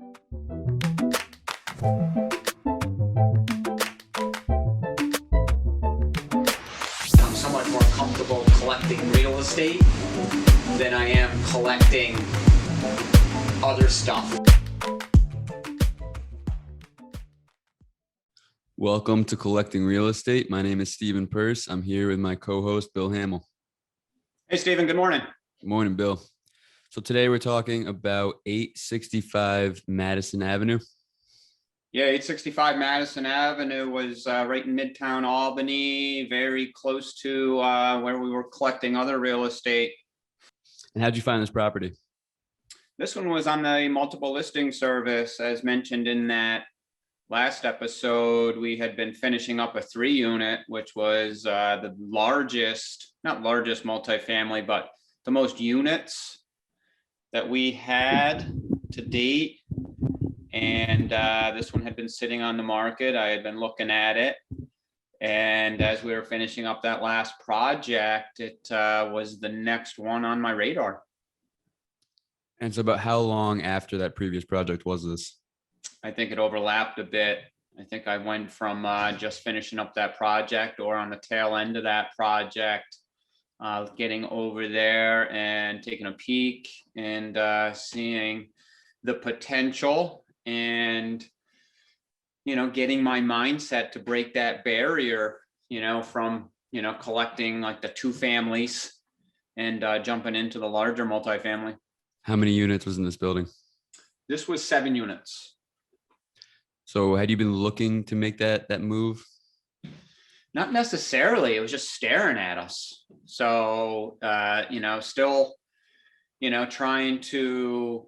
I'm somewhat more comfortable collecting real estate than I am collecting other stuff. Welcome to Collecting Real Estate. My name is Stephen Purse. I'm here with my co-host, Bill Hamel. Hey, Stephen, good morning. Good morning, Bill. So today we're talking about 865 Madison Avenue. Yeah, 865 Madison Avenue was right in Midtown Albany, very close to where we were collecting other real estate. And how'd you find this property? This one was on the multiple listing service. As mentioned in that last episode, we had been finishing up a 3-unit, which was the largest, not largest multifamily, but the most units that we had to date. And this one had been sitting on the market. I had been looking at it. And as we were finishing up that last project, it was the next one on my radar. And so about how long after that previous project was this? I think it overlapped a bit. I think I went from just finishing up that project or on the tail end of that project, getting over there and taking a peek and seeing the potential and, getting my mindset to break that barrier, from, collecting like the 2 families and jumping into the larger multifamily. How many units was in this building? This was 7 units. So had you been looking to make that move? Not necessarily. It was just staring at us. So, still, trying to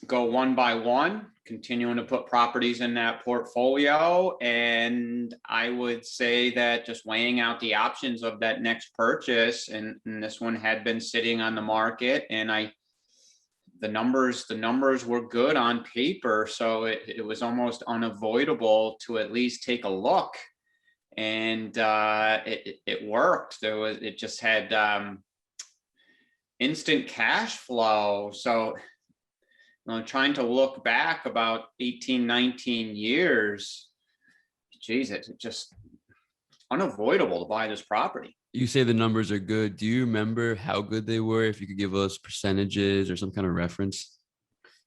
go one by one, continuing to put properties in that portfolio. And I would say that just weighing out the options of that next purchase. And this one had been sitting on the market, and the numbers were good on paper. So it was almost unavoidable to at least take a look. And it worked. It just had instant cash flow. So trying to look back about 18, 19 years, geez, it's just unavoidable to buy this property. You say the numbers are good. Do you remember how good they were? If you could give us percentages or some kind of reference?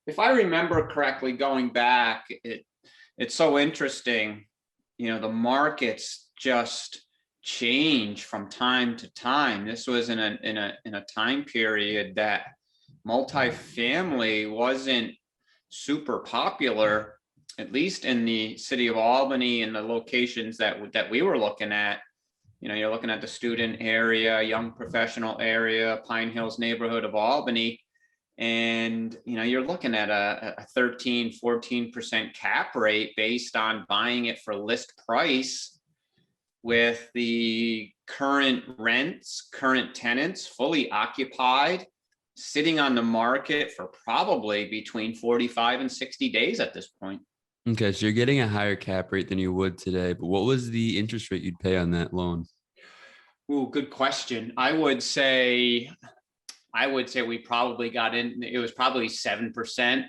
If I remember correctly, going back, it's so interesting. The markets just change from time to time. This was in a time period that multifamily wasn't super popular, at least in the city of Albany and the locations that we were looking at. You're looking at the student area, young professional area, Pine Hills neighborhood of Albany. And, you're looking at a 13-14% cap rate based on buying it for list price with the current rents, current tenants fully occupied, sitting on the market for probably between 45 and 60 days at this point. Okay, so you're getting a higher cap rate than you would today, but what was the interest rate you'd pay on that loan? Ooh, good question. I would say we probably got in, it was probably 7%,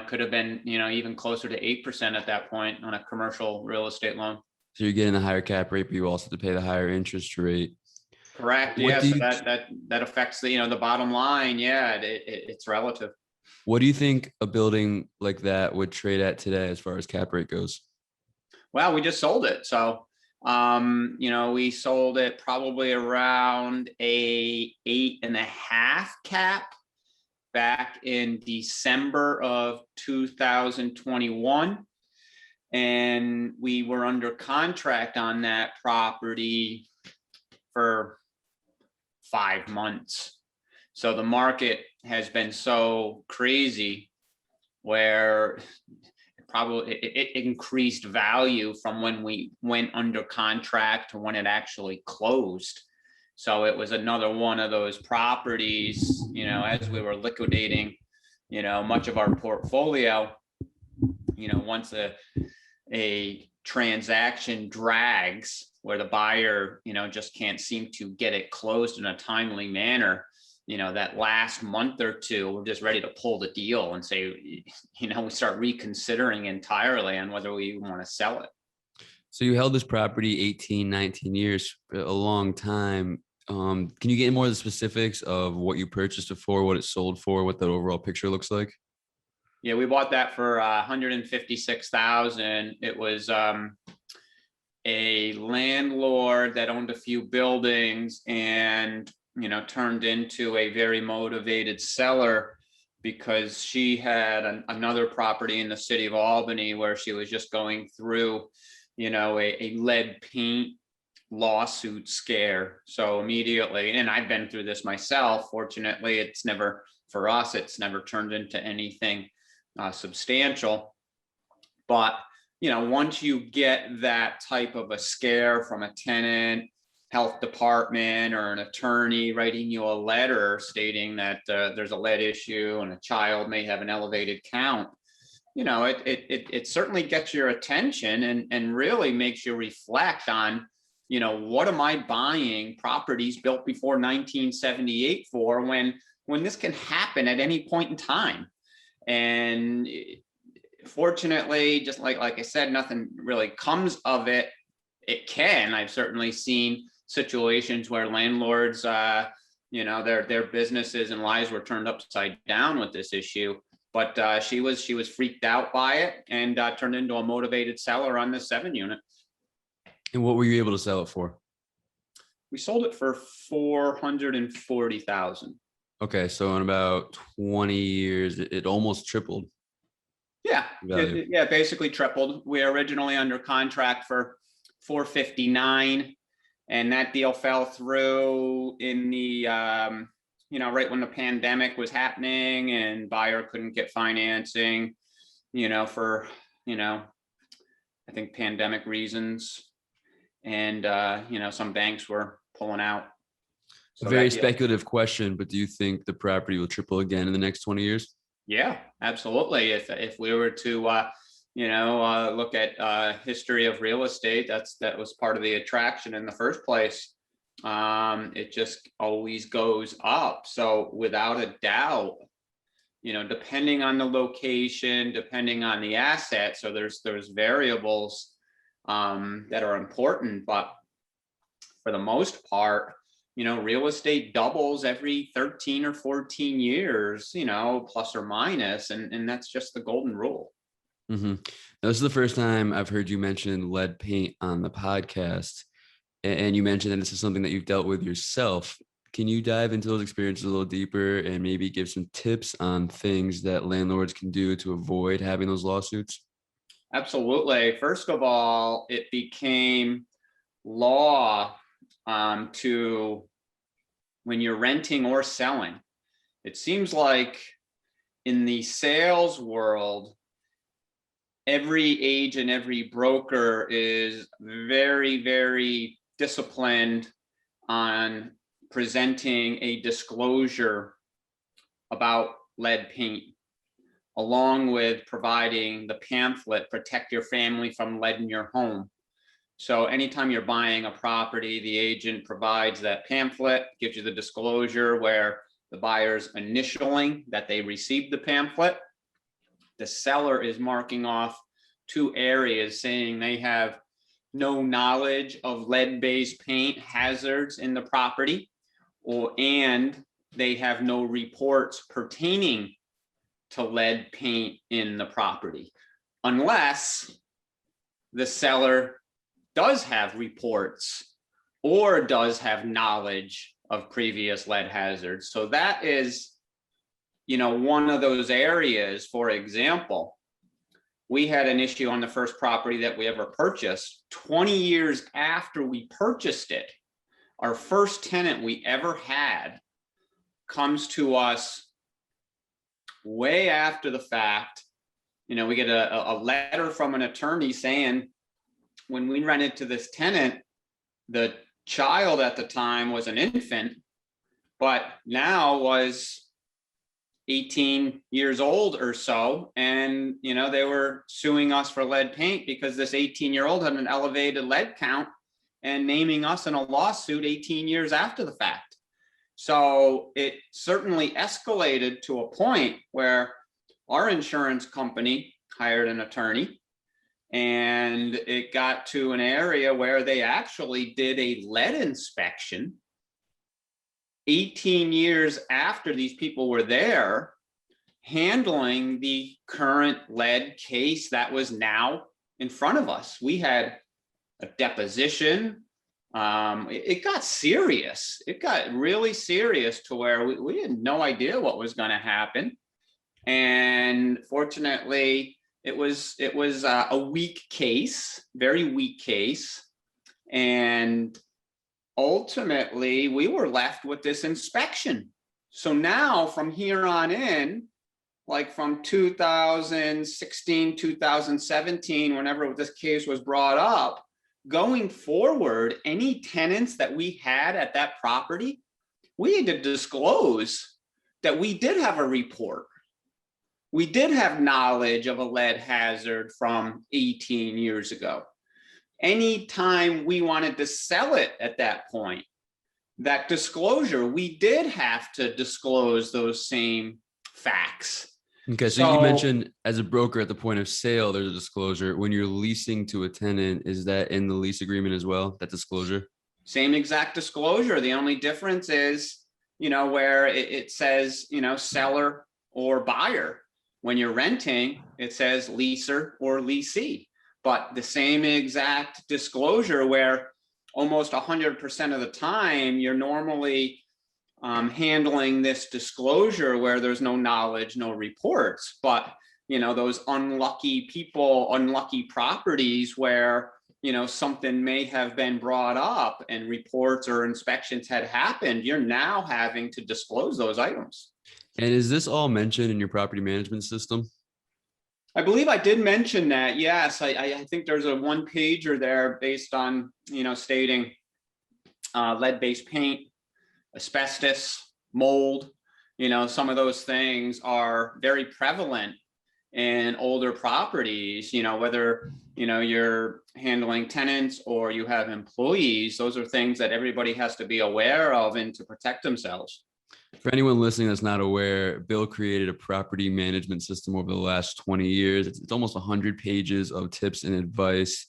could have been, even closer to 8% at that point on a commercial real estate loan. So you're getting a higher cap rate, but you also have to pay the higher interest rate. Correct. Yeah. So that affects the bottom line. Yeah. It's relative. What do you think a building like that would trade at today as far as cap rate goes? Well, we just sold it. So, we sold it probably around a 8.5 cap back in December of 2021. And we were under contract on that property for 5 months. So the market has been so crazy where it increased value from when we went under contract to when it actually closed. So it was another one of those properties, as we were liquidating, much of our portfolio, once a transaction drags where the buyer, just can't seem to get it closed in a timely manner, that last month or two, we're just ready to pull the deal and say, we start reconsidering entirely on whether we want to sell it. So you held this property 18, 19 years, a long time. Can you get more of the specifics of what you purchased it for, what it sold for, what the overall picture looks like? Yeah, we bought that for $156,000. It was a landlord that owned a few buildings and turned into a very motivated seller because she had another property in the city of Albany where she was just going through a lead paint lawsuit scare. So immediately, and I've been through this myself, fortunately it's never turned into anything substantial. But once you get that type of a scare from a tenant, health department, or an attorney writing you a letter stating that there's a lead issue and a child may have an elevated count, it certainly gets your attention and really makes you reflect on, what am I buying properties built before 1978 for when this can happen at any point in time. And fortunately, just like I said, nothing really comes of it. It can. I've certainly seen situations where landlords, their businesses and lives were turned upside down with this issue. But she was freaked out by it and turned into a motivated seller on the 7-unit. And what were you able to sell it for? We sold it for $440,000. Okay, so in about 20 years, it almost tripled. Yeah, basically tripled. We were originally under contract for $459,000, and that deal fell through in the right when the pandemic was happening and buyer couldn't get financing, for I think pandemic reasons, and some banks were pulling out. So a very speculative question, but do you think the property will triple again in the next 20 years? Yeah, absolutely. If we were to look at history of real estate, that was part of the attraction in the first place. It just always goes up. So without a doubt, depending on the location, depending on the asset, so there's variables that are important, but for the most part, real estate doubles every 13 or 14 years, plus or minus, and that's just the golden rule. Mm-hmm. This is the first time I've heard you mention lead paint on the podcast, and you mentioned that this is something that you've dealt with yourself. Can you dive into those experiences a little deeper and maybe give some tips on things that landlords can do to avoid having those lawsuits? Absolutely. First of all, it became law to when you're renting or selling. It seems like in the sales world, every agent, every broker is very, very disciplined on presenting a disclosure about lead paint, along with providing the pamphlet, Protect Your Family from Lead in Your Home. So anytime you're buying a property, the agent provides that pamphlet, gives you the disclosure where the buyer's initialing that they received the pamphlet. The seller is marking off 2 areas saying they have no knowledge of lead-based paint hazards in the property, and they have no reports pertaining to lead paint in the property, unless the seller does have reports or does have knowledge of previous lead hazards. So that is, one of those areas. For example, we had an issue on the first property that we ever purchased. 20 years after we purchased it, our first tenant we ever had comes to us way after the fact. We get a letter from an attorney saying, when we rented to this tenant, the child at the time was an infant, but now was 18 years old or so. And, they were suing us for lead paint because this 18-year-old had an elevated lead count and naming us in a lawsuit 18 years after the fact. So it certainly escalated to a point where our insurance company hired an attorney, and it got to an area where they actually did a lead inspection 18 years after these people were there, handling the current lead case that was now in front of us. We had a deposition. It got serious. It got really serious to where we had no idea what was going to happen. And fortunately, it was a weak case, very weak case. And ultimately, we were left with this inspection. So now from here on in, like from 2016, 2017, whenever this case was brought up, going forward, any tenants that we had at that property, we had to disclose that we did have a report. We did have knowledge of a lead hazard from 18 years ago. Anytime we wanted to sell it at that point, that disclosure, we did have to disclose those same facts. Okay, so you mentioned as a broker at the point of sale, there's a disclosure. When you're leasing to a tenant, is that in the lease agreement as well, that disclosure? Same exact disclosure. The only difference is, where it says, seller or buyer. When you're renting, it says leaser or leasee. But the same exact disclosure where almost 100% of the time, you're normally handling this disclosure where there's no knowledge, no reports, but those unlucky people, unlucky properties where something may have been brought up and reports or inspections had happened, you're now having to disclose those items. And is this all mentioned in your property management system? I believe I did mention that. Yes, I think there's a one pager there based on stating lead-based paint, asbestos, mold, some of those things are very prevalent in older properties, whether, you're handling tenants or you have employees, those are things that everybody has to be aware of and to protect themselves. For anyone listening that's not aware, Bill created a property management system over the last 20 years. It's almost 100 pages of tips and advice.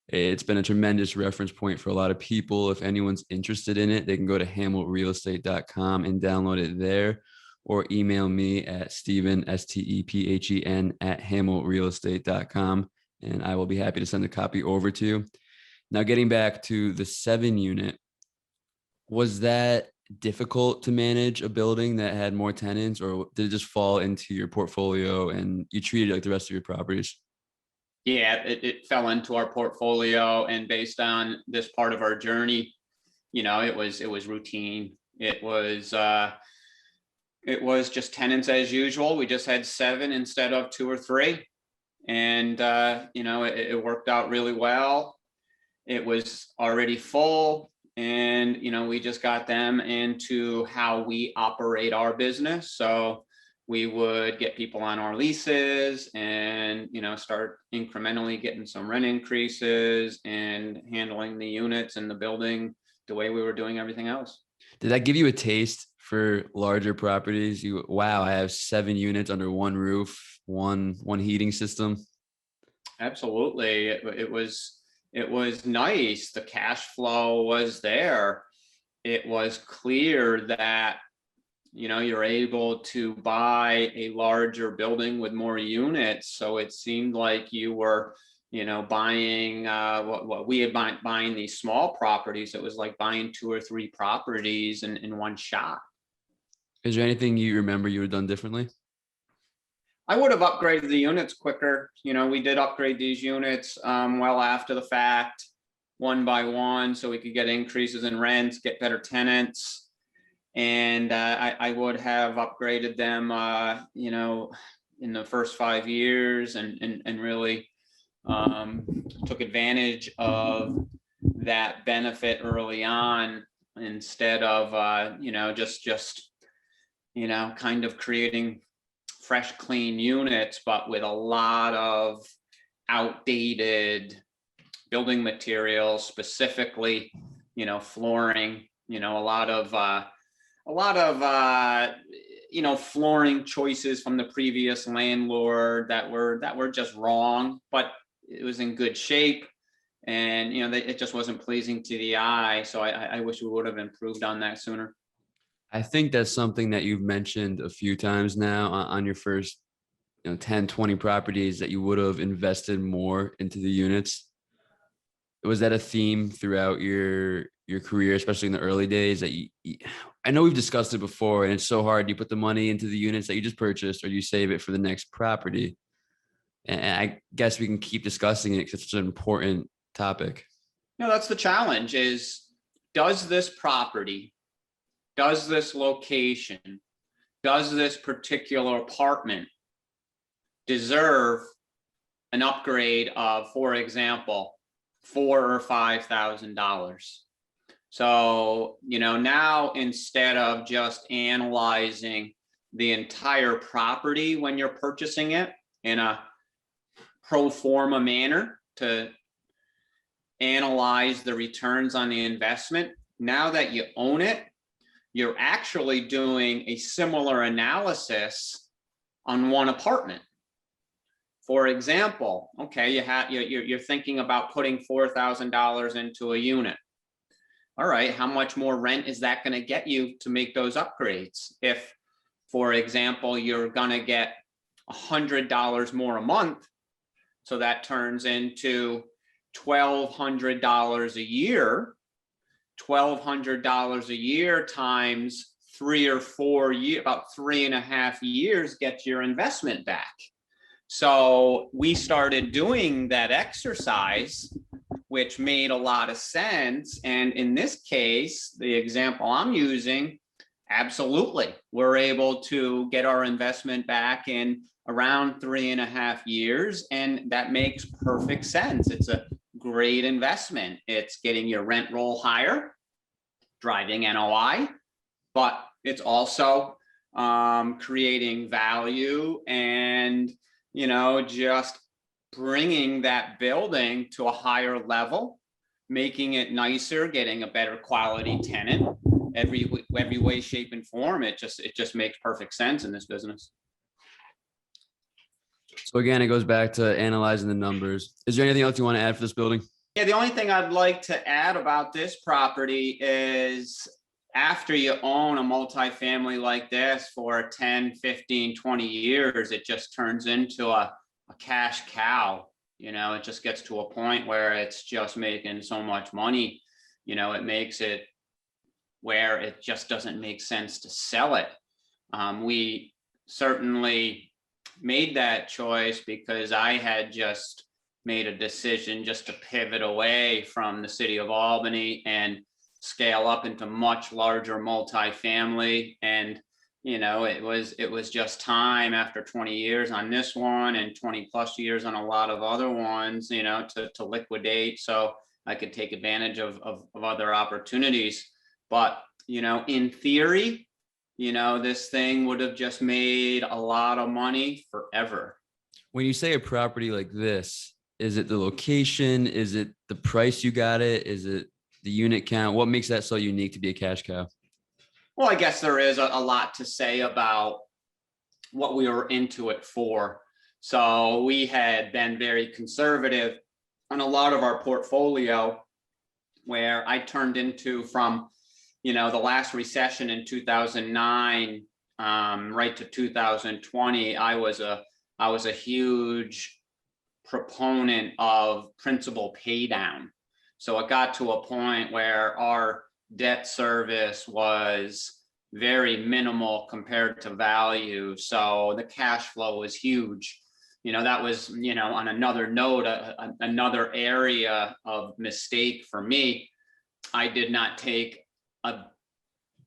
It's been a tremendous reference point for a lot of people. If anyone's interested in it, they can go to hamelrealestate.com and download it there, or email me at Stephen, STEPHEN @hamelrealestate.com, and I will be happy to send a copy over to you. Now, getting back to the 7-unit, was that difficult to manage a building that had more tenants, or did it just fall into your portfolio and you treated it like the rest of your properties? Yeah, it fell into our portfolio, and based on this part of our journey, it was routine. It was just tenants as usual. We just had 7 instead of 2 or 3, and it worked out really well. It was already full, and we just got them into how we operate our business. So we would get people on our leases and start incrementally getting some rent increases and handling the units in the building the way we were doing everything else. Did that give you a taste for larger properties? Wow, I have 7 units under one roof, one heating system. Absolutely. It was nice. The cash flow was there. It was clear that you're able to buy a larger building with more units. So it seemed like you were, buying what we had buying these small properties. It was like buying 2 or 3 properties in one shot. Is there anything you remember you would have done differently? I would have upgraded the units quicker. We did upgrade these units well after the fact, one by one, so we could get increases in rents, get better tenants. And I would have upgraded them, in the first 5 years, and really took advantage of that benefit early on, instead of just kind of creating fresh, clean units, but with a lot of outdated building materials, specifically, flooring, a lot of a lot of, flooring choices from the previous landlord that were just wrong, but it was in good shape. And, it just wasn't pleasing to the eye. So I wish we would have improved on that sooner. I think that's something that you've mentioned a few times now on your first 10, 20 properties, that you would have invested more into the units. Was that a theme throughout your career, especially in the early days, that I know we've discussed it before, and it's so hard. You put the money into the units that you just purchased, or you save it for the next property. And I guess we can keep discussing it because it's such an important topic. That's the challenge is, does this property, does this location, does this particular apartment deserve an upgrade of, for example, $4,000 or $5,000? So, now instead of just analyzing the entire property when you're purchasing it in a pro forma manner to analyze the returns on the investment, now that you own it, you're actually doing a similar analysis on one apartment. For example, okay, you're thinking about putting $4,000 into a unit. All right, how much more rent is that going to get you to make those upgrades? If, for example, you're going to get $100 more a month, so that turns into $1,200 a year. $1,200 a year times 3 or 4 years, about 3.5 years, gets your investment back. So we started doing that exercise, which made a lot of sense. And in this case, the example I'm using, absolutely, we're able to get our investment back in around 3.5 years. And that makes perfect sense. It's a great investment. It's getting your rent roll higher, driving NOI, but it's also creating value and, just bringing that building to a higher level, making it nicer, getting a better quality tenant, every way, shape, and form. It just makes perfect sense in this business. So again, it goes back to analyzing the numbers. Is there anything else you want to add for this building? Yeah, the only thing I'd like to add about this property is, after you own a multifamily like this for 10, 15, 20 years, it just turns into a cash cow. It just gets to a point where it's just making so much money, it makes it where it just doesn't make sense to sell it. We certainly made that choice because I had just made a decision just to pivot away from the city of Albany and scale up into much larger multifamily. And, it was just time, after 20 years on this one and 20 plus years on a lot of other ones, to liquidate, so I could take advantage of other opportunities. But, in theory, this thing would have just made a lot of money forever. When you say a property like this, is it the location? Is it the price you got it? Is it the unit count? What makes that so unique to be a cash cow? Well, I guess there is a lot to say about what we were into it for. So we had been very conservative on a lot of our portfolio, where I turned into, from, the last recession in 2009, right to 2020, I was a huge proponent of principal pay down. So it got to a point where our debt service was very minimal compared to value. So the cash flow was huge. That was, on another note, another area of mistake for me. I did not take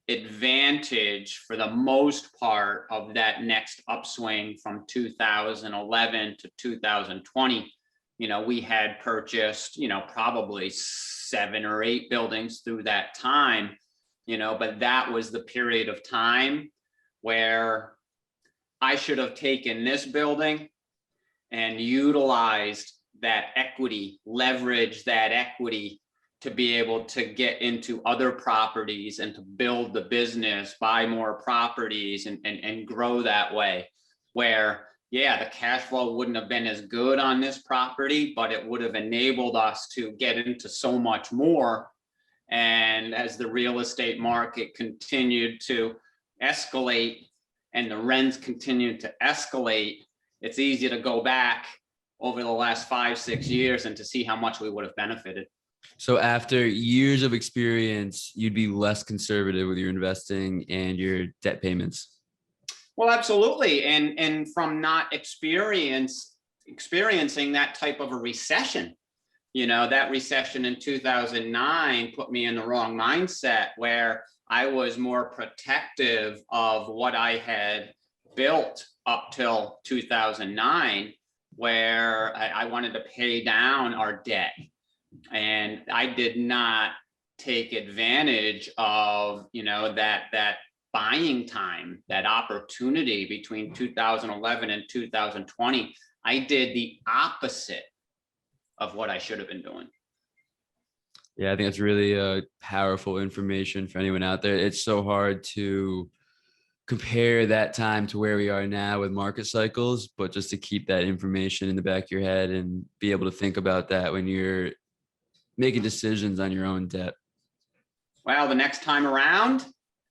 advantage, for the most part, of that next upswing from 2011 to 2020. We had purchased, probably 7 or 8 buildings through that time, but that was the period of time where I should have taken this building and utilized that equity, leveraged that equity to be able to get into other properties and to build the business, buy more properties and grow that way. Where, yeah, the cash flow wouldn't have been as good on this property, but it would have enabled us to get into so much more. And as the real estate market continued to escalate and the rents continued to escalate, it's easy to go back over the last 5-6 years and to see how much we would have benefited. So after years of experience, you'd be less conservative with your investing and your debt payments. Well, absolutely. And from not experiencing that type of a recession, that recession in 2009 put me in the wrong mindset, where I was more protective of what I had built up till 2009, where I wanted to pay down our debt. And I did not take advantage of, that buying time, that opportunity between 2011 and 2020. I did the opposite of what I should have been doing. Yeah, I think that's really powerful information for anyone out there. It's so hard to compare that time to where we are now with market cycles, but just to keep that information in the back of your head and be able to think about that when you're making decisions on your own debt. Well, the next time around,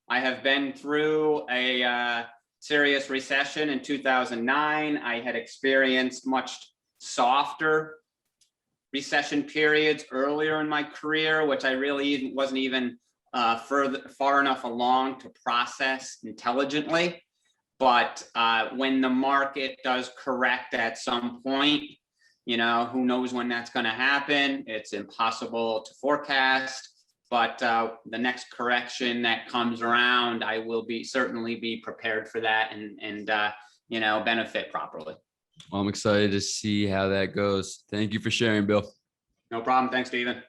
I have been through a serious recession in 2009. I had experienced much softer recession periods earlier in my career, which I really wasn't even far enough along to process intelligently. But when the market does correct at some point, who knows when that's going to happen? It's impossible to forecast. But the next correction that comes around, I will certainly be prepared for that and benefit properly. Well, I'm excited to see how that goes. Thank you for sharing, Bill. No problem. Thanks, Stephen.